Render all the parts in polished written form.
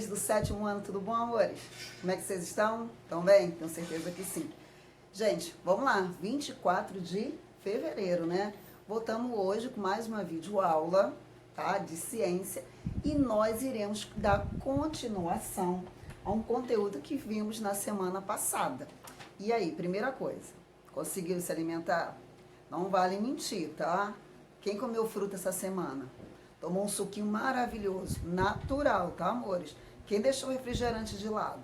do 7º ano, tudo bom, amores? Como é que vocês estão? Estão bem? Tenho certeza que sim. Gente, vamos lá, 24 de fevereiro, né? Voltamos hoje com mais uma videoaula, tá? De ciência, e nós iremos dar continuação a um conteúdo que vimos na semana passada. E aí, primeira coisa, conseguiu se alimentar? Não vale mentir, tá? Quem comeu fruta essa semana? Tomou um suquinho maravilhoso, natural, tá, amores? Quem deixou o refrigerante de lado?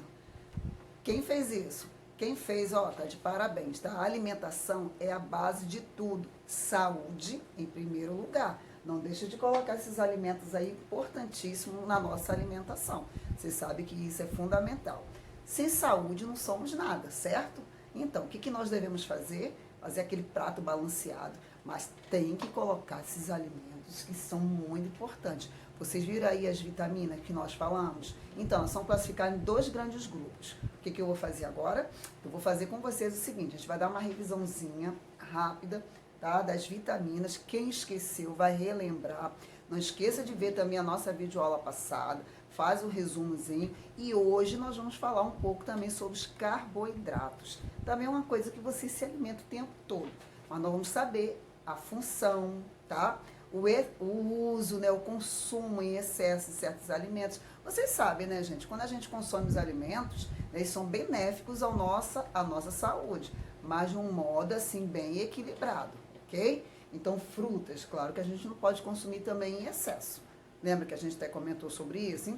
Quem fez isso? Quem fez, ó, tá de parabéns, tá? A alimentação é a base de tudo. Saúde em primeiro lugar. Não deixa de colocar esses alimentos aí importantíssimos na nossa alimentação. Você sabe que isso é fundamental. Sem saúde não somos nada, certo? Então, o que nós devemos fazer? Fazer aquele prato balanceado, mas tem que colocar esses alimentos que são muito importantes. Vocês viram aí as vitaminas que nós falamos? Então, são classificadas em dois grandes grupos. O que eu vou fazer agora? Eu vou fazer com vocês o seguinte, a gente vai dar uma revisãozinha rápida, tá? Das vitaminas. Quem esqueceu vai relembrar. Não esqueça de ver também a nossa videoaula passada, faz o resumozinho. E hoje nós vamos falar um pouco também sobre os carboidratos. Também é uma coisa que você se alimenta o tempo todo. Mas nós vamos saber a função, tá? O uso, né, o consumo em excesso de certos alimentos. Vocês sabem, né, gente? Quando a gente consome os alimentos, né, eles são benéficos à nossa saúde, mas de um modo, assim, bem equilibrado, ok? Então, frutas, claro que a gente não pode consumir também em excesso. Lembra que a gente até comentou sobre isso?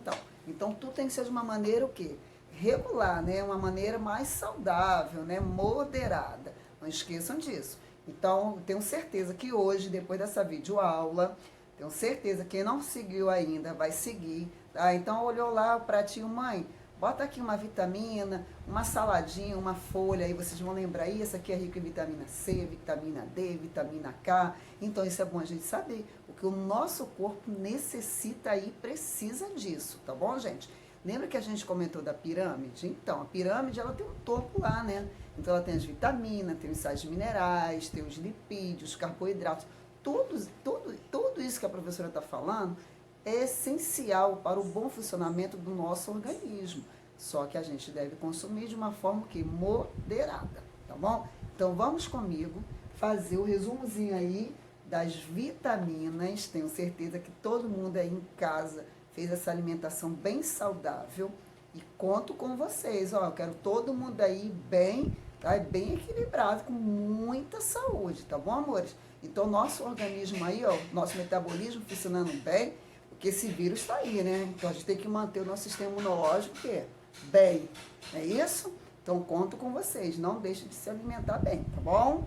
Então tudo tem que ser de uma maneira o quê? Regular, né? Uma maneira mais saudável, né? Moderada. Não esqueçam disso. Então, tenho certeza que hoje, depois dessa videoaula, tenho certeza que quem não seguiu ainda vai seguir, tá? Então, olhou lá o pratinho, mãe, bota aqui uma vitamina, uma saladinha, uma folha, aí vocês vão lembrar, isso aqui é rico em vitamina C, vitamina D, vitamina K. Então, isso é bom a gente saber, porque o nosso corpo necessita e precisa disso, tá bom, gente? Lembra que a gente comentou da pirâmide? Então, a pirâmide, ela tem um topo lá, né? Então, ela tem as vitaminas, tem os sais minerais, tem os lipídios, os carboidratos. Tudo isso que a professora está falando é essencial para o bom funcionamento do nosso organismo. Só que a gente deve consumir de uma forma que moderada, tá bom? Então, vamos comigo fazer o resumozinho aí das vitaminas. Tenho certeza que todo mundo aí em casa fez essa alimentação bem saudável e conto com vocês, ó, eu quero todo mundo aí bem, tá? Bem equilibrado, com muita saúde, tá bom, amores? Então, nosso organismo aí, ó, nosso metabolismo funcionando bem, porque esse vírus está aí, né? Então, a gente tem que manter o nosso sistema imunológico, o quê? Bem, é isso? Então, conto com vocês, não deixe de se alimentar bem, tá bom?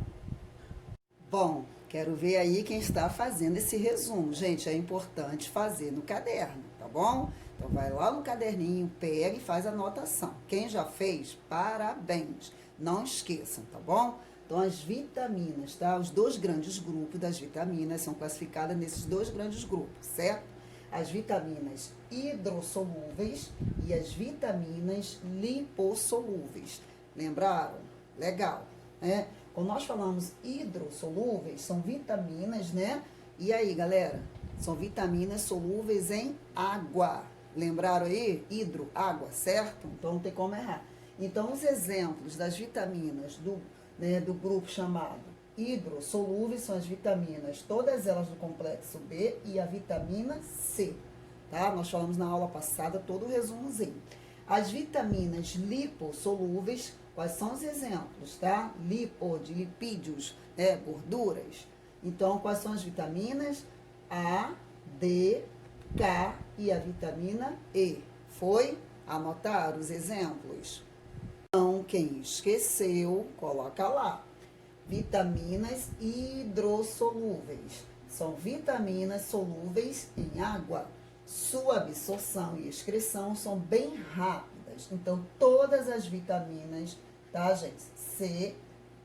Bom, quero ver aí quem está fazendo esse resumo. Gente, é importante fazer no caderno, tá bom? Então, vai lá no caderninho, pega e faz a anotação. Quem já fez, parabéns. Não esqueçam, tá bom? Então, as vitaminas, tá? Os dois grandes grupos das vitaminas são classificadas nesses dois grandes grupos, certo? As vitaminas hidrossolúveis e as vitaminas lipossolúveis. Lembraram? Legal, né? Quando nós falamos hidrossolúveis, são vitaminas, né? E aí, galera? São vitaminas solúveis em água. Lembraram aí? Hidro, água, certo? Então não tem como errar. Então, os exemplos das vitaminas do grupo chamado hidrossolúveis são as vitaminas, todas elas do complexo B e a vitamina C, tá? Nós falamos na aula passada todo o resumozinho. As vitaminas lipossolúveis, quais são os exemplos, tá? Lipo, de lipídios, né? Gorduras. Então, quais são as vitaminas? A, D, K e a vitamina E. Foi? Anotar os exemplos? Então, quem esqueceu, coloca lá. Vitaminas hidrossolúveis. São vitaminas solúveis em água. Sua absorção e excreção são bem rápidas. Então, todas as vitaminas, tá, gente? C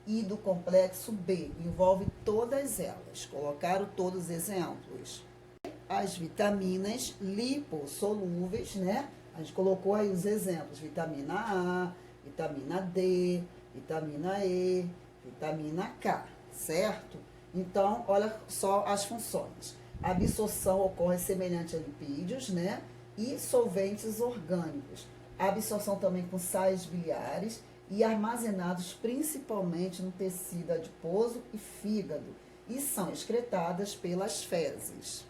e do complexo B, envolve todas elas. Colocaram todos os exemplos. As vitaminas lipossolúveis, né? A gente colocou aí os exemplos. Vitamina A, vitamina D, vitamina E, vitamina K, certo? Então, olha só as funções. A absorção ocorre semelhante a lipídios, né? e solventes orgânicos. A absorção também com sais biliares e armazenados principalmente no tecido adiposo e fígado e são excretadas pelas fezes.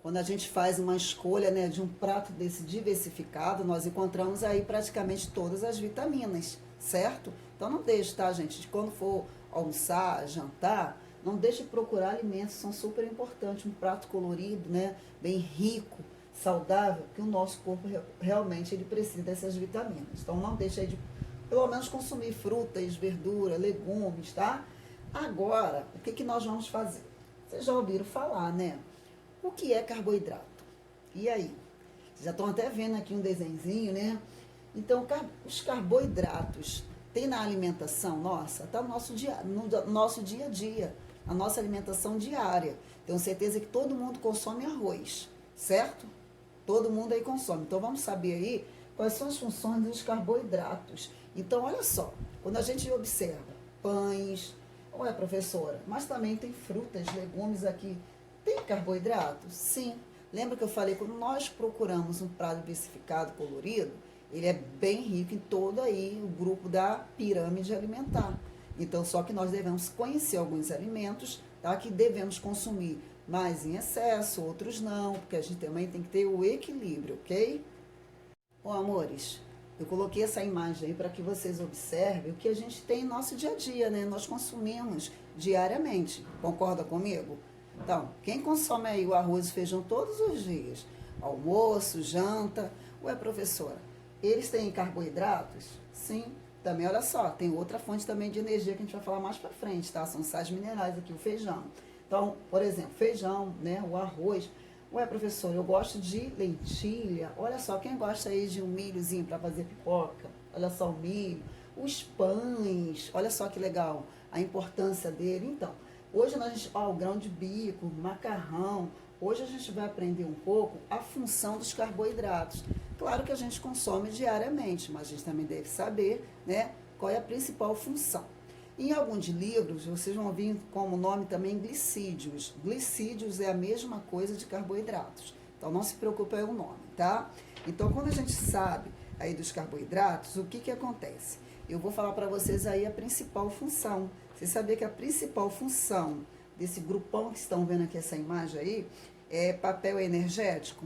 Quando a gente faz uma escolha, né, de um prato desse diversificado, nós encontramos aí praticamente todas as vitaminas, certo? Então não deixe, tá, gente, de quando for almoçar, jantar, não deixe de procurar alimentos, são super importantes, um prato colorido, né, bem rico, saudável, que o nosso corpo realmente ele precisa dessas vitaminas. Então não deixe aí de, pelo menos, consumir frutas, verduras, legumes, tá? Agora, o que nós vamos fazer? Vocês já ouviram falar, né? O que é carboidrato? E aí? Vocês já estão até vendo aqui um desenhozinho, né? Então, os carboidratos tem na alimentação nossa, tá no nosso dia a dia, a nossa alimentação diária. Tenho certeza que todo mundo consome arroz, certo? Todo mundo aí consome. Então, vamos saber aí quais são as funções dos carboidratos. Então, olha só, quando a gente observa pães, ué, professora, mas também tem frutas, legumes aqui. Tem carboidrato? Sim. Lembra que eu falei, quando nós procuramos um prato diversificado, colorido, ele é bem rico em todo aí o grupo da pirâmide alimentar. Então, só que nós devemos conhecer alguns alimentos, tá, que devemos consumir mais em excesso, outros não, porque a gente também tem que ter o equilíbrio, ok? Bom, amores, eu coloquei essa imagem aí para que vocês observem o que a gente tem em nosso dia a dia, né? Nós consumimos diariamente, concorda comigo? Então, quem consome aí o arroz e feijão todos os dias, almoço, janta, ué, professora, eles têm carboidratos? Sim, também, olha só, tem outra fonte também de energia que a gente vai falar mais pra frente, tá? São sais minerais aqui, o feijão. Então, por exemplo, feijão, né, o arroz. Ué, professora, eu gosto de lentilha. Olha só, quem gosta aí de um milhozinho para fazer pipoca? Olha só o milho. Os pães, olha só que legal, a importância dele. Então, hoje o grão de bico, macarrão, hoje a gente vai aprender um pouco a função dos carboidratos. Claro que a gente consome diariamente, mas a gente também deve saber, né, qual é a principal função. Em alguns livros, vocês vão vir como nome também glicídios. Glicídios é a mesma coisa de carboidratos. Então, não se preocupe aí o nome, tá? Então, quando a gente sabe aí dos carboidratos, o que acontece? Eu vou falar para vocês aí a principal função. Você sabia que a principal função desse grupão que estão vendo aqui, essa imagem aí, é papel energético?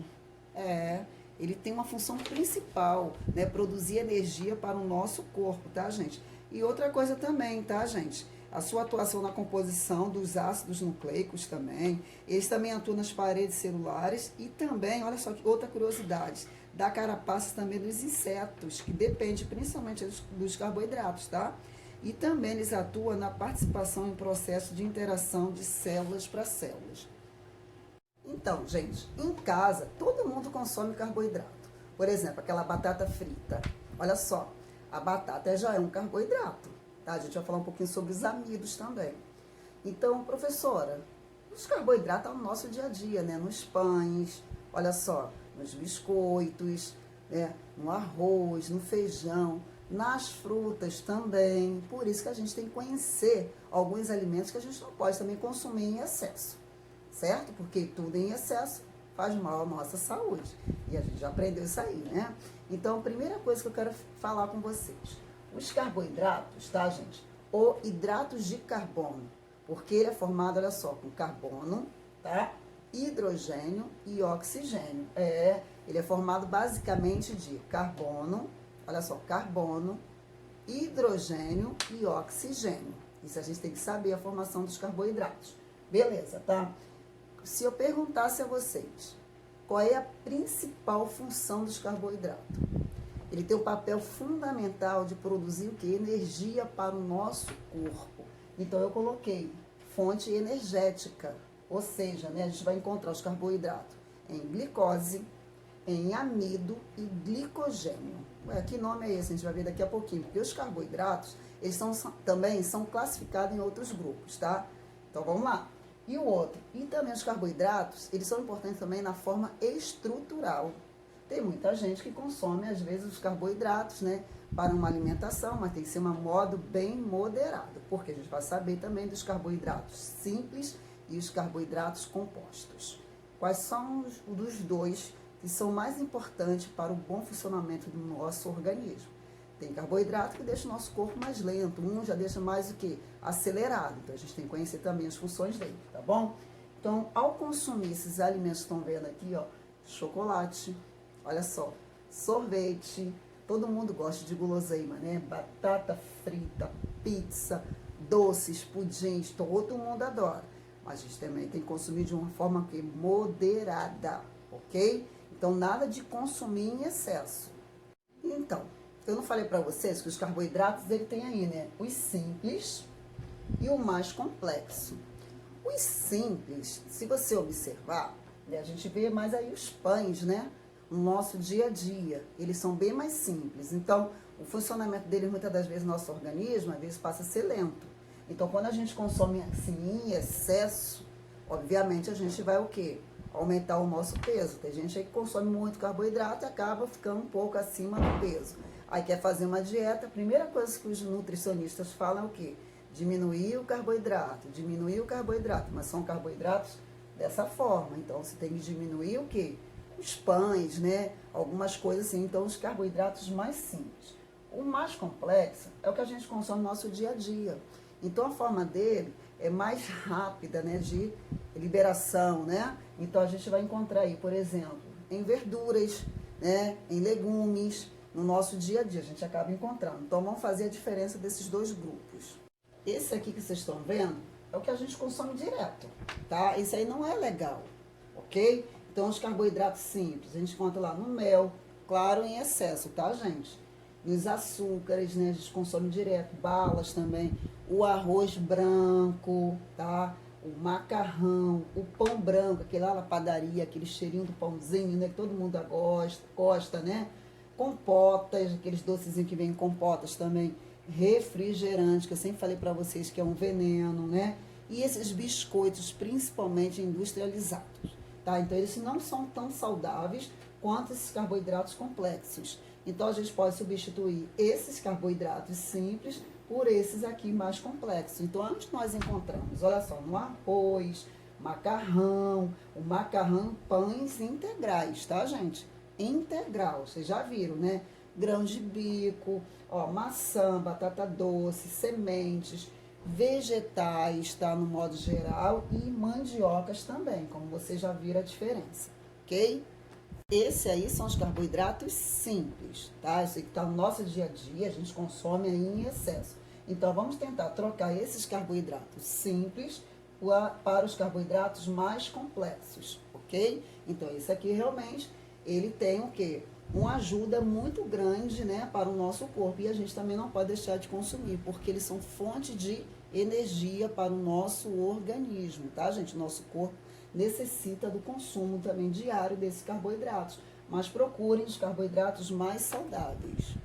Ele tem uma função principal, né? Produzir energia para o nosso corpo, tá, gente? E outra coisa também, tá, gente? A sua atuação na composição dos ácidos nucleicos também. Eles também atuam nas paredes celulares e também, olha só que outra curiosidade, da carapaça também dos insetos, que depende principalmente dos carboidratos, tá? E também eles atuam na participação em processo de interação de células para células. Então, gente, em casa, todo mundo consome carboidrato. Por exemplo, aquela batata frita. Olha só, a batata já é um carboidrato, tá? A gente vai falar um pouquinho sobre os amidos também. Então, professora, os carboidratos estão no nosso dia a dia, né? Nos pães, olha só, nos biscoitos, né? No arroz, no feijão, nas frutas também. Por isso que a gente tem que conhecer alguns alimentos que a gente não pode também consumir em excesso, certo? Porque tudo em excesso faz mal à nossa saúde. E a gente já aprendeu isso aí, né? Então, a primeira coisa que eu quero falar com vocês, os carboidratos, tá, gente? Ou hidratos de carbono, porque ele é formado, olha só, com carbono, tá? Hidrogênio e oxigênio. Ele é formado basicamente de carbono, olha só, carbono, hidrogênio e oxigênio. Isso a gente tem que saber a formação dos carboidratos. Beleza, tá? Se eu perguntasse a vocês, qual é a principal função dos carboidratos? Ele tem o papel fundamental de produzir o quê? Energia para o nosso corpo. Então, eu coloquei fonte energética, ou seja, né, a gente vai encontrar os carboidratos em glicose, em amido e glicogênio. Ué, que nome é esse? A gente vai ver daqui a pouquinho, porque os carboidratos, eles também são classificados em outros grupos, tá? Então, vamos lá. E o outro, e também os carboidratos, eles são importantes também na forma estrutural. Tem muita gente que consome, às vezes, os carboidratos, né, para uma alimentação, mas tem que ser um modo bem moderado, porque a gente vai saber também dos carboidratos simples e os carboidratos compostos. Quais são os dos dois que são mais importantes para o bom funcionamento do nosso organismo. Tem carboidrato que deixa o nosso corpo mais lento, um já deixa mais o que? Acelerado. Então a gente tem que conhecer também as funções dele, tá bom? Então, ao consumir esses alimentos que estão vendo aqui, ó, chocolate, olha só, sorvete, todo mundo gosta de guloseima, né? Batata frita, pizza, doces, pudins, todo mundo adora. Mas a gente também tem que consumir de uma forma que moderada, ok? Então, nada de consumir em excesso. Então, eu não falei para vocês que os carboidratos, ele tem aí, né? Os simples e o mais complexo. Os simples, se você observar, né, a gente vê mais aí os pães, né? No nosso dia a dia, eles são bem mais simples. Então, o funcionamento deles, muitas das vezes, no nosso organismo, às vezes, passa a ser lento. Então, quando a gente consome assim, em excesso, obviamente, a gente vai o quê? Aumentar o nosso peso. Tem gente aí que consome muito carboidrato e acaba ficando um pouco acima do peso. Aí quer fazer uma dieta, a primeira coisa que os nutricionistas falam é o quê? Diminuir o carboidrato, mas são carboidratos dessa forma. Então, você tem que diminuir o quê? Os pães, né? Algumas coisas assim. Então, os carboidratos mais simples. O mais complexo é o que a gente consome no nosso dia a dia. Então, a forma dele é mais rápida, né? De liberação, né? Então, a gente vai encontrar aí, por exemplo, em verduras, né? Em legumes, no nosso dia a dia. A gente acaba encontrando. Então, vamos fazer a diferença desses dois grupos. Esse aqui que vocês estão vendo é o que a gente consome direto, tá? Esse aí não é legal, ok? Então, os carboidratos simples, a gente encontra lá no mel, claro, em excesso, tá, gente? Nos açúcares, né, a gente consome direto, balas também, o arroz branco, tá? O macarrão, o pão branco, aquele lá na padaria, aquele cheirinho do pãozinho, né, que todo mundo gosta, né? Compotas, aqueles docezinhos que vêm em compotas também, refrigerante, que eu sempre falei para vocês que é um veneno, né? E esses biscoitos, principalmente industrializados, tá? Então, eles não são tão saudáveis quanto esses carboidratos complexos. Então, a gente pode substituir esses carboidratos simples por esses aqui mais complexos. Então, onde nós encontramos? Olha só, no arroz, macarrão, o macarrão, pães integrais, tá, gente? Integral, vocês já viram, né? Grãos de bico, ó, maçã, batata doce, sementes, vegetais, tá? No modo geral, e mandiocas também, como vocês já viram a diferença, ok? Esse aí são os carboidratos simples, tá? Esse que tá no nosso dia a dia, a gente consome aí em excesso. Então, vamos tentar trocar esses carboidratos simples para os carboidratos mais complexos, ok? Então, esse aqui realmente, ele tem o quê? Uma ajuda muito grande, né, para o nosso corpo. E a gente também não pode deixar de consumir, porque eles são fonte de energia para o nosso organismo, tá, gente? Nosso corpo necessita do consumo também diário desses carboidratos. Mas procurem os carboidratos mais saudáveis.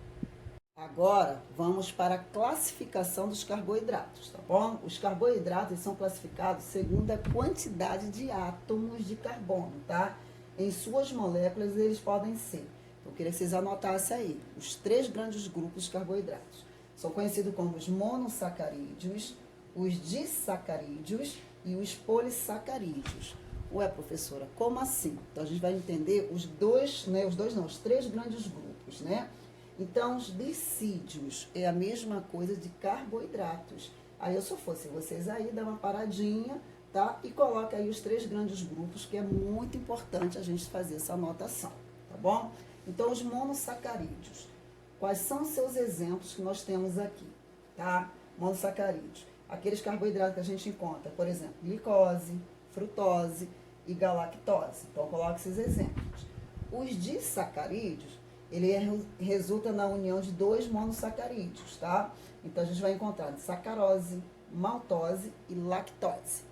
Agora, vamos para a classificação dos carboidratos, tá bom? Os carboidratos são classificados segundo a quantidade de átomos de carbono, tá? Em suas moléculas, eles podem ser... Eu queria que vocês anotassem aí, os 3 grandes grupos de carboidratos. São conhecidos como os monossacarídeos, os disacarídeos e os polissacarídeos. Ué, professora, como assim? Então, a gente vai entender os 3 grandes grupos, né? Então, os glicídios é a mesma coisa de carboidratos. Aí, se eu fosse vocês aí, dá uma paradinha, tá? E coloca aí os 3 grandes grupos, que é muito importante a gente fazer essa anotação, tá bom? Então, os monossacarídeos. Quais são os seus exemplos que nós temos aqui, tá? Monossacarídeos. Aqueles carboidratos que a gente encontra, por exemplo, glicose, frutose e galactose. Então, coloque esses exemplos. Os disacarídeos, ele resulta na união de 2 monossacarídeos, tá? Então, a gente vai encontrar sacarose, maltose e lactose.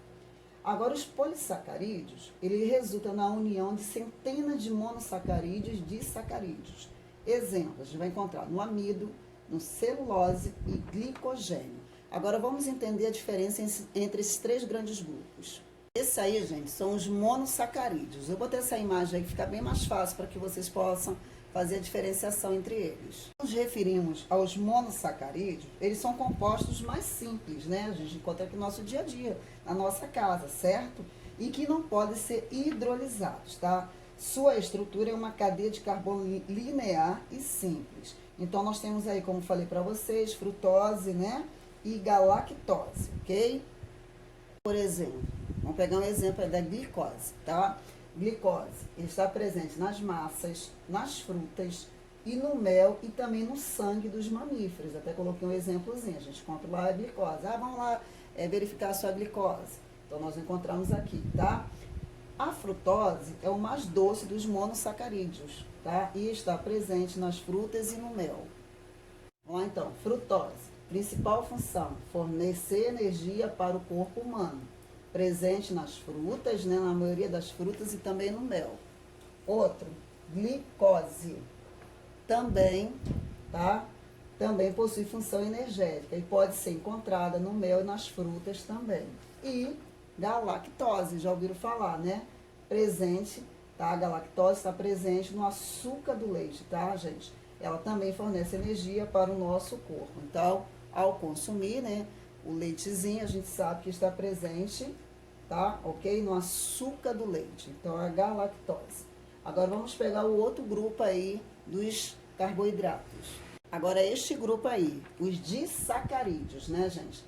Agora, os polissacarídeos, ele resulta na união de centenas de monossacarídeos e disacarídeos. Exemplos, a gente vai encontrar no amido, no celulose e glicogênio. Agora, vamos entender a diferença entre esses 3 grandes grupos. Esse aí, gente, são os monossacarídeos. Eu botei essa imagem aí que fica bem mais fácil para que vocês possam fazer a diferenciação entre eles. Nos referimos aos monossacarídeos, eles são compostos mais simples, né? A gente encontra aqui no nosso dia a dia, na nossa casa, certo? E que não podem ser hidrolisados, tá? Sua estrutura é uma cadeia de carbono linear e simples. Então, nós temos aí, como falei para vocês, frutose, né? E galactose, ok? Por exemplo, vamos pegar um exemplo da glicose, tá? Glicose, ele está presente nas massas, nas frutas e no mel e também no sangue dos mamíferos. Até coloquei um exemplozinho, a gente encontra lá a glicose. Vamos lá verificar a sua glicose. Então, nós encontramos aqui, tá? A frutose é o mais doce dos monossacarídeos, tá? E está presente nas frutas e no mel. Vamos lá então, frutose. Principal função, fornecer energia para o corpo humano. Presente nas frutas, né? Na maioria das frutas e também no mel. Outro, glicose. Também, tá? Também possui função energética e pode ser encontrada no mel e nas frutas também. E galactose, já ouviram falar, né? Presente, tá? A galactose está presente no açúcar do leite, tá, gente? Ela também fornece energia para o nosso corpo. Então, ao consumir, né, o leitezinho, a gente sabe que está presente, tá? Ok? No açúcar do leite. Então, a galactose. Agora, vamos pegar o outro grupo aí dos carboidratos. Agora, este grupo aí, os disacarídeos, né, gente?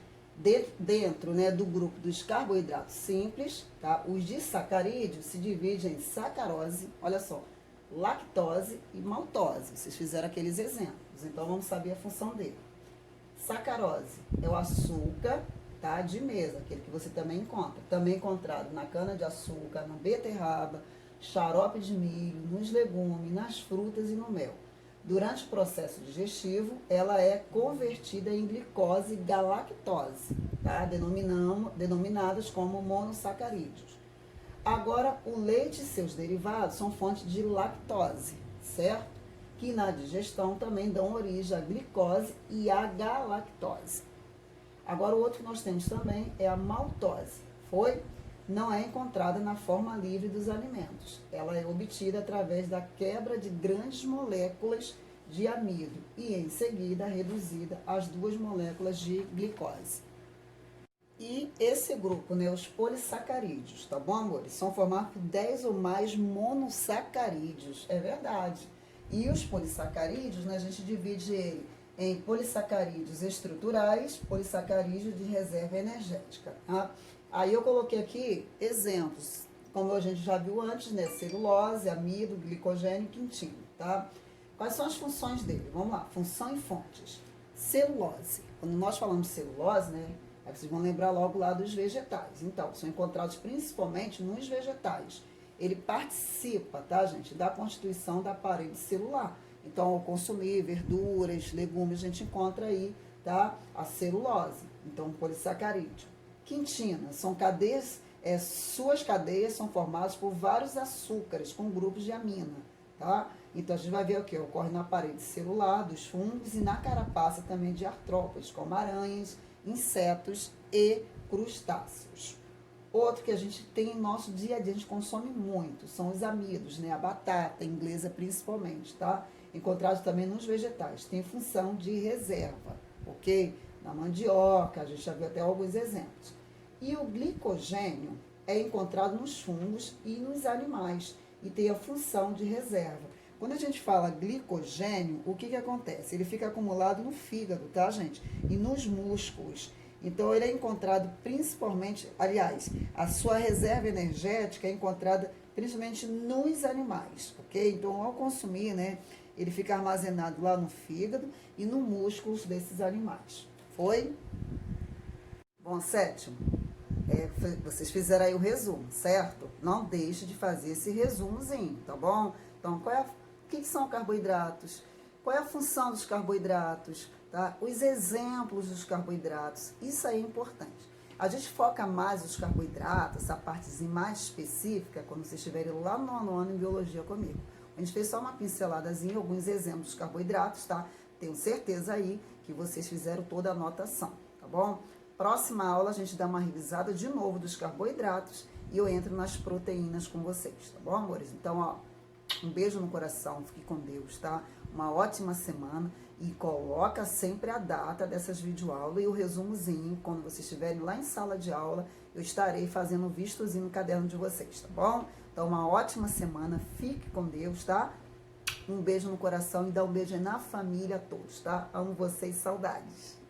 Dentro, né, do grupo dos carboidratos simples, tá? Os disacarídeos se dividem em sacarose, olha só, lactose e maltose. Vocês fizeram aqueles exemplos, então vamos saber a função dele. Sacarose é o açúcar, tá, de mesa, aquele que você também encontra. Também encontrado na cana-de-açúcar, na beterraba, xarope de milho, nos legumes, nas frutas e no mel. Durante o processo digestivo, ela é convertida em glicose e galactose, tá? Denominadas como monossacarídeos. Agora, o leite e seus derivados são fontes de lactose, certo? Que na digestão também dão origem à glicose e à galactose. Agora, o outro que nós temos também é a maltose. Não é encontrada na forma livre dos alimentos. Ela é obtida através da quebra de grandes moléculas de amido e, em seguida, reduzida às 2 moléculas de glicose. E esse grupo, né, os polissacarídeos, tá bom, amores? São formados por 10 ou mais monossacarídeos, é verdade. E os polissacarídeos, né, a gente divide ele em polissacarídeos estruturais, polissacarídeos de reserva energética, tá? Aí eu coloquei aqui exemplos, como a gente já viu antes, né? Celulose, amido, glicogênio e quintina, tá? Quais são as funções dele? Vamos lá, função e fontes. Celulose. Quando nós falamos de celulose, né? Aí vocês vão lembrar logo lá dos vegetais. Então, são encontrados principalmente nos vegetais. Ele participa, tá, gente, da constituição da parede celular. Então, ao consumir verduras, legumes, a gente encontra aí, tá? A celulose. Então, polissacarídeo. Quintina, são cadeias, suas cadeias são formadas por vários açúcares com grupos de amina, tá? Então, a gente vai ver o que ocorre na parede celular dos fungos e na carapaça também de artrópodes, como aranhas, insetos e crustáceos. Outro que a gente tem em nosso dia a dia, a gente consome muito, são os amidos, né? A batata inglesa principalmente, tá? Encontrados também nos vegetais, tem função de reserva, ok? Na mandioca, a gente já viu até alguns exemplos. E o glicogênio é encontrado nos fungos e nos animais e tem a função de reserva. Quando a gente fala glicogênio, o que acontece? Ele fica acumulado no fígado, tá, gente? E nos músculos. Então, ele é encontrado principalmente, aliás, a sua reserva energética é encontrada principalmente nos animais, ok? Então, ao consumir, né, ele fica armazenado lá no fígado e no músculos desses animais. Foi? Bom, sétimo, vocês fizeram aí o resumo, certo? Não deixe de fazer esse resumozinho, tá bom? Então, o que são carboidratos? Qual é a função dos carboidratos? Tá? Os exemplos dos carboidratos, isso aí é importante. A gente foca mais nos carboidratos, essa partezinha mais específica, quando vocês estiverem lá no nono ano em biologia comigo. A gente fez só uma pinceladazinha, alguns exemplos dos carboidratos, tá? Tenho certeza aí que vocês fizeram toda a anotação, tá bom? Próxima aula a gente dá uma revisada de novo dos carboidratos e eu entro nas proteínas com vocês, tá bom, amores? Então, ó, um beijo no coração, fique com Deus, tá? Uma ótima semana e coloca sempre a data dessas videoaulas e o resumozinho quando vocês estiverem lá em sala de aula eu estarei fazendo o vistozinho no caderno de vocês, tá bom? Então, uma ótima semana, fique com Deus, tá? Um beijo no coração e dá um beijo aí na família a todos, tá? Amo vocês, saudades.